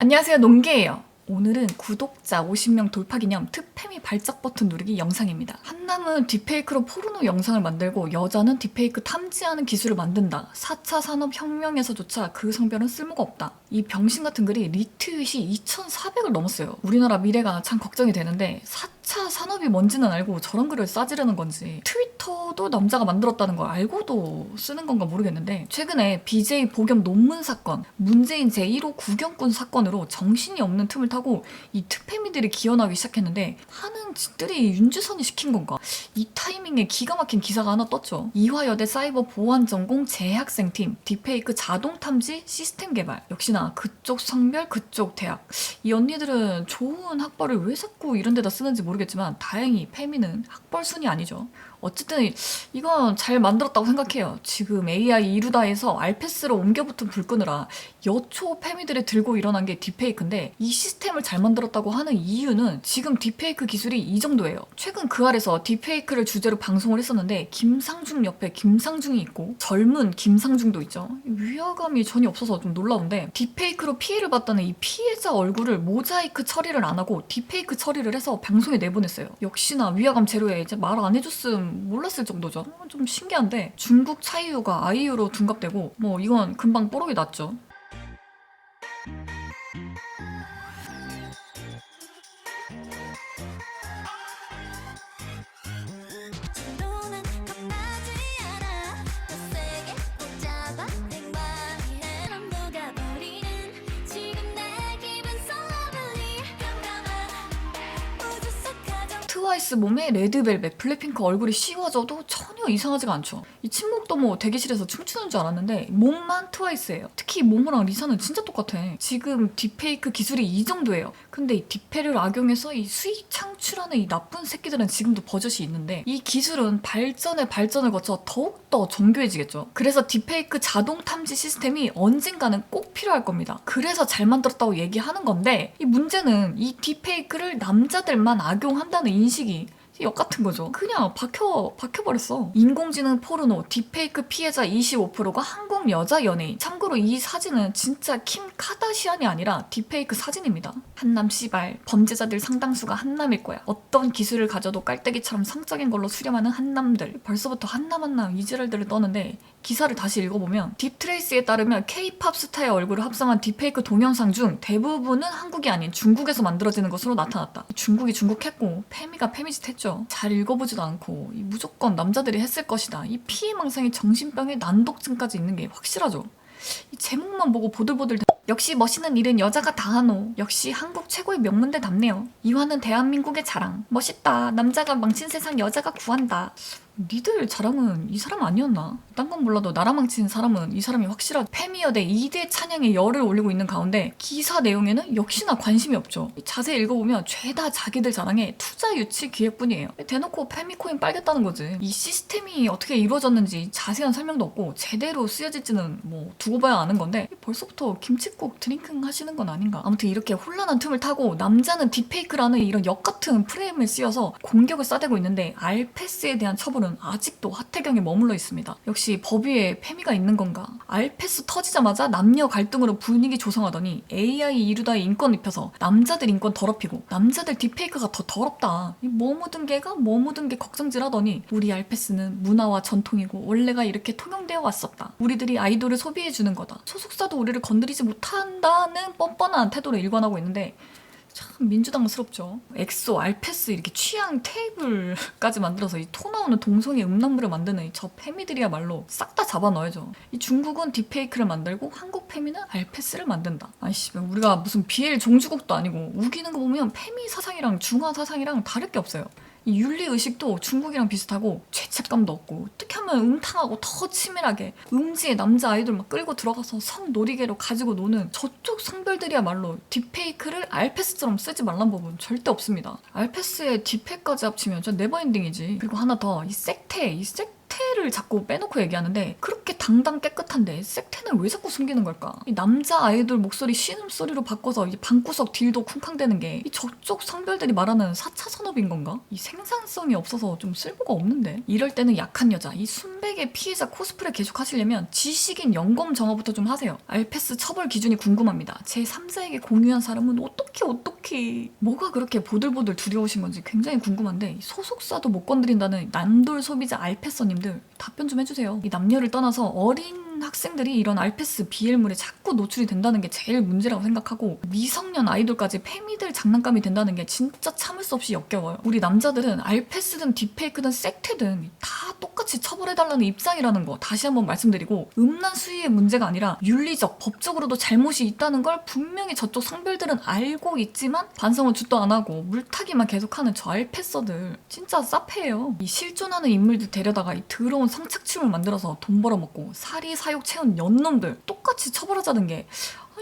안녕하세요, 농개예요. 오늘은 구독자 50명 돌파 기념 특패미 발작 버튼 누르기 영상입니다. 한남은 딥페이크로 포르노 영상을 만들고 여자는 딥페이크 탐지하는 기술을 만든다. 4차 산업혁명에서조차 그 성별은 쓸모가 없다. 이 병신 같은 글이 리트윗이 2,400을 넘었어요. 우리나라 미래가 참 걱정이 되는데 4차 산업이 뭔지는 알고 저런 글을 싸지르는 건지, 트위터도 남자가 만들었다는 걸 알고도 쓰는 건가 모르겠는데, 최근에 BJ 복염 논문 사건, 문재인 제1호 구경꾼 사건으로 정신이 없는 틈을 타고 이 특패미들이 기어나기 시작했는데, 하는 짓들이 윤주선이 시킨 건가? 이 타이밍에 기가 막힌 기사가 하나 떴죠. 이화여대 사이버 보안 전공 재학생팀 딥페이크 자동 탐지 시스템 개발. 역시나 그쪽 성별 그쪽 대학. 이 언니들은 좋은 학벌을 왜 자꾸 이런 데다 쓰는지 모르겠지만 다행히 페미는 학벌순이 아니죠. 어쨌든 이건 잘 만들었다고 생각해요. 지금 AI 이루다에서 알패스로 옮겨붙은 불 끄느라 여초 페미들이 들고 일어난 게 딥페이크인데, 이 시스템을 잘 만들었다고 하는 이유는 지금 딥페이크 기술이 이 정도예요. 최근 그 아래서 딥페이크를 주제로 방송을 했었는데, 김상중 옆에 김상중이 있고 젊은 김상중도 있죠. 위화감이 전혀 없어서 좀 놀라운데, 딥페이크로 피해를 봤다는 이 피해자 얼굴을 모자이크 처리를 안 하고 딥페이크 처리를 해서 방송에 내보냈어요. 역시나 위화감 제로에 이제 말 안 해줬음 몰랐을 정도죠. 좀 신기한데, 중국 차이유가 아이유로 둔갑되고 뭐 이건 금방 뽀록이 났죠. 진로는 겁나지 않아 더 세게 붙잡아 내 맘 녹아버리는 지금 내 기분 so lovely 깜깜한 우주 속 가정 트와이스 몸에 레드벨벳, 블랙핑크 얼굴이 씌워져도 전혀 이상하지가 않죠. 이 친목도 뭐 대기실에서 춤추는 줄 알았는데 몸만 트와이스예요. 특히 모모랑 리사는 진짜 똑같아. 지금 딥페이크 기술이 이 정도예요. 근데 이 딥페를 악용해서 이 수익 창출하는 이 나쁜 새끼들은 지금도 버젓이 있는데, 이 기술은 발전에 발전을 거쳐 더욱더 정교해지겠죠. 그래서 딥페이크 자동 탐지 시스템이 언젠가는 꼭 필요할 겁니다. 그래서 잘 만들었다고 얘기하는 건데, 이 문제는 이 딥페이크를 남자들만 악용한다는 인식이 역 같은 거죠. 그냥 박혀버렸어. 인공지능 포르노 딥페이크 피해자 25%가 한국 여자 연예인. 참고로 이 사진은 진짜 킴 카다시안이 아니라 딥페이크 사진입니다. 한남 씨발, 범죄자들 상당수가 한남일 거야. 어떤 기술을 가져도 깔때기처럼 성적인 걸로 수렴하는 한남들. 벌써부터 한남 이지랄들을 떠는데, 기사를 다시 읽어보면 딥트레이스에 따르면 K-팝 스타의 얼굴을 합성한 딥페이크 동영상 중 대부분은 한국이 아닌 중국에서 만들어지는 것으로 나타났다. 중국이 중국했고 페미가 페미짓 했죠. 잘 읽어보지도 않고 무조건 남자들이 했을 것이다. 이 피해망상이 정신병에 난독증까지 있는 게 확실하죠. 이 제목만 보고 보들보들. 역시 멋있는 일은 여자가 다 하노. 역시 한국 최고의 명문대답네요. 이화는 대한민국의 자랑. 멋있다. 남자가 망친 세상 여자가 구한다. 니들 자랑은 이 사람 아니었나? 딴 건 몰라도 나라 망친 사람은 이 사람이 확실하게. 페미여대 2대 찬양에 열을 올리고 있는 가운데 기사 내용에는 역시나 관심이 없죠. 자세히 읽어보면 죄다 자기들 자랑에 투자 유치 기획뿐이에요. 대놓고 페미코인 빨겠다는 거지. 이 시스템이 어떻게 이루어졌는지 자세한 설명도 없고 제대로 쓰여질지는 뭐 두고 봐야 아는 건데, 벌써부터 김칫국 드링킹 하시는 건 아닌가. 아무튼 이렇게 혼란한 틈을 타고 남자는 딥페이크라는 이런 역같은 프레임을 씌워서 공격을 싸대고 있는데, 알패스에 대한 처벌은 아직도 하태경에 머물러 있습니다. 역시 법 위에 페미가 있는 건가? 알패스 터지자마자 남녀 갈등으로 분위기 조성하더니 AI 이루다의 인권 입혀서 남자들 인권 더럽히고 남자들 딥페이크가 더 더럽다. 뭐 묻은 개가 뭐 묻은 게 걱정질하더니 우리 알패스는 문화와 전통이고 원래가 이렇게 통용되어 왔었다. 우리들이 아이돌을 소비해주는 거다. 소속사도 우리를 건드리지 못한다는 뻔뻔한 태도로 일관하고 있는데, 참 민주당스럽죠. 엑소, 알패스 이렇게 취향 테이블까지 만들어서 이 토 나오는 동성애 음란물을 만드는 이 저 페미들이야말로 싹 다 잡아 넣어야죠. 이 중국은 딥페이크를 만들고 한국 페미는 알패스를 만든다. 아이씨, 우리가 무슨 BL 종주국도 아니고 우기는 거 보면 페미 사상이랑 중화 사상이랑 다를 게 없어요. 이 윤리의식도 중국이랑 비슷하고 죄책감도 없고, 어떻게 하면 음탕하고 더 치밀하게 음지에 남자 아이돌 막 끌고 들어가서 성놀이개로 가지고 노는 저쪽 성별들이야말로 딥페이크를 알패스처럼 쓰지 말란 법은 절대 없습니다. 알패스에 딥페까지 합치면 저 네버엔딩이지. 그리고 하나 더, 이 섹테를 섹태를 자꾸 빼놓고 얘기하는데 그렇게 당당 깨끗한데 섹태는 왜 자꾸 숨기는 걸까? 이 남자 아이돌 목소리 신음소리로 바꿔서 이 방구석 딜도 쿵쾅대는 게 이 저쪽 성별들이 말하는 4차 산업인 건가? 이 생산성이 없어서 좀 쓸모가 없는데? 이럴 때는 약한 여자, 이 순백의 피해자 코스프레 계속 하시려면 지식인 연검 정화부터 좀 하세요. 알패스 처벌 기준이 궁금합니다. 제 3자에게 공유한 사람은 어떻게 뭐가 그렇게 보들보들 두려우신 건지 굉장히 궁금한데 소속사도 못 건드린다는 남돌 소비자 알패서님들 답변 좀 해주세요. 이 남녀를 떠나서 어린 학생들이 이런 알패스 BL물에 자꾸 노출이 된다는 게 제일 문제라고 생각하고 미성년 아이돌까지 페미들 장난감이 된다는 게 진짜 참을 수 없이 역겨워요. 우리 남자들은 알패스든 딥페이크든 섹태든 다 똑같이 처벌해달라는 입장이라는 거 다시 한번 말씀드리고 음란 수위의 문제가 아니라 윤리적, 법적으로도 잘못이 있다는 걸 분명히 저쪽 성별들은 알고 있지만 반성을 줍도 안 하고 물타기만 계속하는 저 알패서들 진짜 싸패예요. 이 실존하는 인물들 데려다가 이 더러운 성착취물 만들어서 돈 벌어먹고 사리 사욕 채운 연놈들 똑같이 처벌하자는 게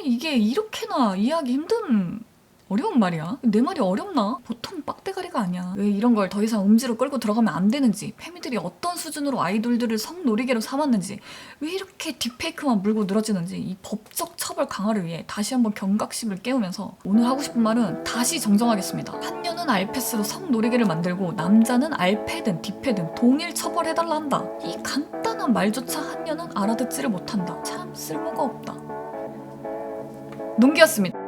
이게 이렇게나 이해하기 힘든 어려운 말이야. 내 말이 어렵나? 보통 빡대가리가 아니야. 왜 이런 걸 더 이상 음지로 끌고 들어가면 안 되는지, 페미들이 어떤 수준으로 아이돌들을 성놀이개로 삼았는지, 왜 이렇게 딥페이크만 물고 늘어지는지 이 법적 처벌 강화를 위해 다시 한번 경각심을 깨우면서 오늘 하고 싶은 말은 다시 정정하겠습니다. 한녀는 알패스로 성놀이개를 만들고 남자는 알패든 딥패든 동일 처벌해달라 한다. 이 간단한 말조차 한녀는 알아듣지를 못한다. 참 쓸모가 없다. 농기였습니다.